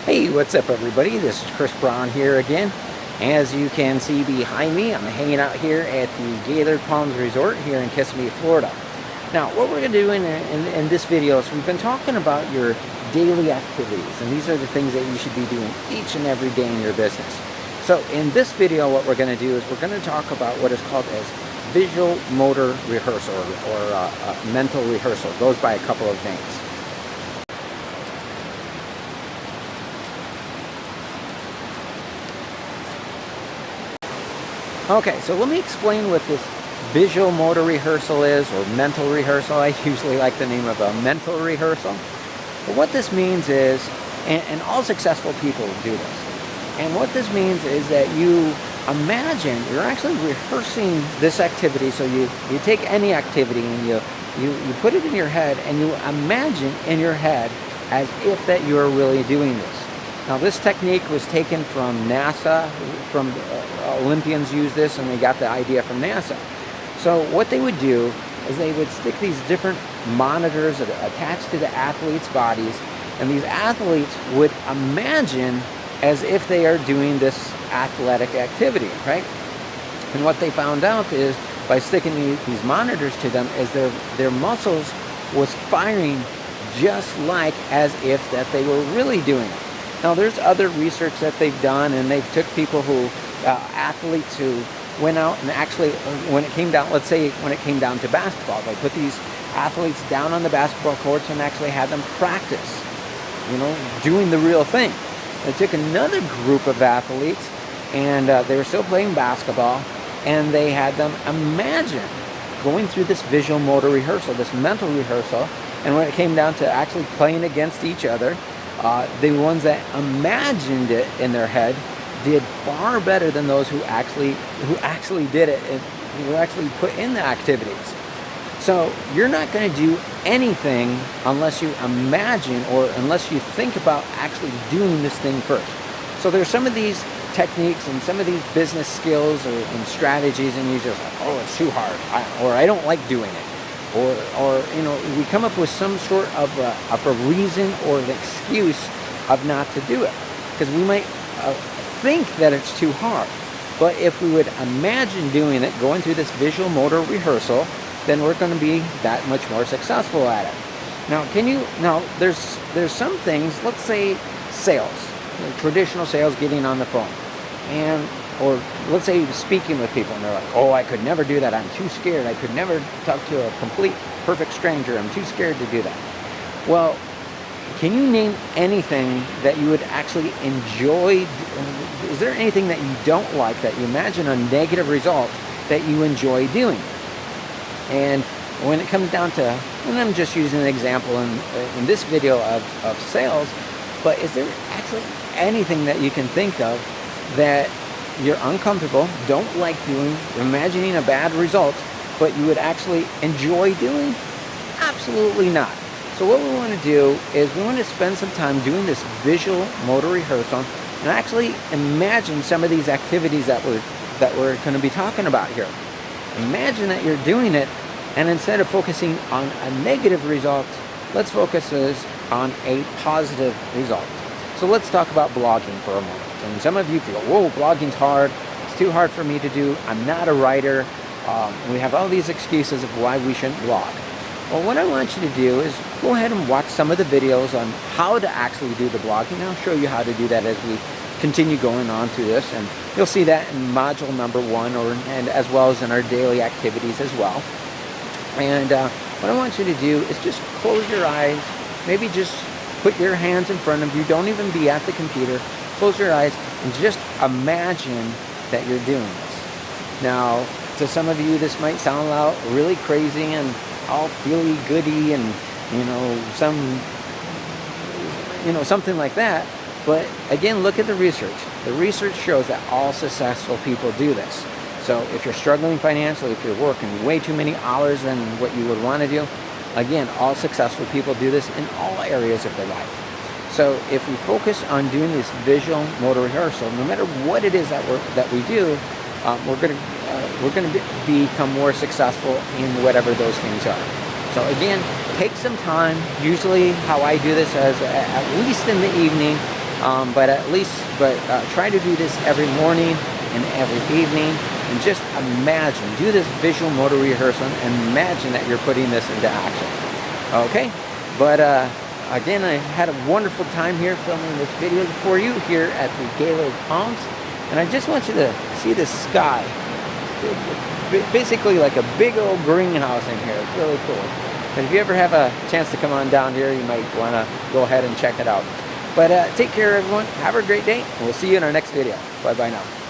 Hey, what's up everybody? This is Chris Brown here again. As you can see behind me, I'm hanging out here at the Gaylord Palms Resort here in Kissimmee, Florida. Now, what we're going to do in this video is we've been talking about your daily activities, and these are the things that you should be doing each and every day in your business. So in this video, what we're going to do is we're going to talk about what is called as visual motor rehearsal or mental rehearsal. It goes by a couple of names. Okay, so let me explain what this visual motor rehearsal is, or mental rehearsal. I usually like the name of a mental rehearsal. But what this means is, and all successful people do this, and what this means is that you imagine, you're actually rehearsing this activity. So you take any activity and you put it in your head, and you imagine in your head as if that you are really doing this. Now, this technique was taken from NASA, from Olympians use this, and they got the idea from NASA. So what they would do is they would stick these different monitors attached to the athletes' bodies, and these athletes would imagine as if they are doing this athletic activity, right? And what they found out is by sticking these monitors to them is their muscles was firing just like as if that they were really doing it. Now, there's other research that they've done, and they've took people who, athletes who went out and actually, when it came down, let's say when it came down to basketball, they put these athletes down on the basketball courts and actually had them practice, doing the real thing. They took another group of athletes, and they were still playing basketball, and they had them imagine going through this visual motor rehearsal, this mental rehearsal, and when it came down to actually playing against each other, the ones that imagined it in their head did far better than those who actually did it and who actually put in the activities. So you're not going to do anything unless you imagine or unless you think about actually doing this thing first. So there's some of these techniques and some of these business skills and strategies, and you just like, oh, it's too hard, or I don't like doing it. Or we come up with some sort of a reason or an excuse of not to do it, because we might think that it's too hard. But if we would imagine doing it, going through this visual motor rehearsal, then we're going to be that much more successful at it. Now, there's some things, let's say sales, traditional sales, getting on the phone, or let's say speaking with people, and they're like, oh, I could never do that. I'm too scared. I could never talk to a complete, perfect stranger. I'm too scared to do that. Well, can you name anything that you would actually enjoy? Is there anything that you don't like, that you imagine a negative result that you enjoy doing? And when it comes down to, and I'm just using an example in this video of sales, but is there actually anything that you can think of that you're uncomfortable, don't like doing, imagining a bad result, but you would actually enjoy doing? Absolutely not. So what we want to do is we want to spend some time doing this visual motor rehearsal and actually imagine some of these activities that we're going to be talking about here. Imagine that you're doing it, and instead of focusing on a negative result, let's focus on a positive result. So let's talk about blogging for a moment. And some of you feel, whoa, blogging's hard. It's too hard for me to do. I'm not a writer. We have all these excuses of why we shouldn't blog. Well, what I want you to do is go ahead and watch some of the videos on how to actually do the blogging. I'll show you how to do that as we continue going on through this. And you'll see that in module number 1, and as well as in our daily activities as well. And what I want you to do is just close your eyes. Maybe just put your hands in front of you. Don't even be at the computer. Close your eyes and just imagine that you're doing this. Now, to some of you, this might sound really crazy and all feely goody and something like that. But again, look at the research. The research shows that all successful people do this. So if you're struggling financially, if you're working way too many hours than what you would want to do, again, all successful people do this in all areas of their life. So if we focus on doing this visual motor rehearsal, no matter what it is that we do, we're going to become more successful in whatever those things are. So again, take some time. Usually how I do this is at least in the evening, But try to do this every morning and every evening, and just imagine, do this visual motor rehearsal and imagine that you're putting this into action. Okay, but again, I had a wonderful time here filming this video for you here at the Gaylord Palms, and I just want you to see the sky. It's basically like a big old greenhouse in here. It's really cool. But if you ever have a chance to come on down here, you might want to go ahead and check it out. But take care, everyone. Have a great day, and we'll see you in our next video. Bye-bye now.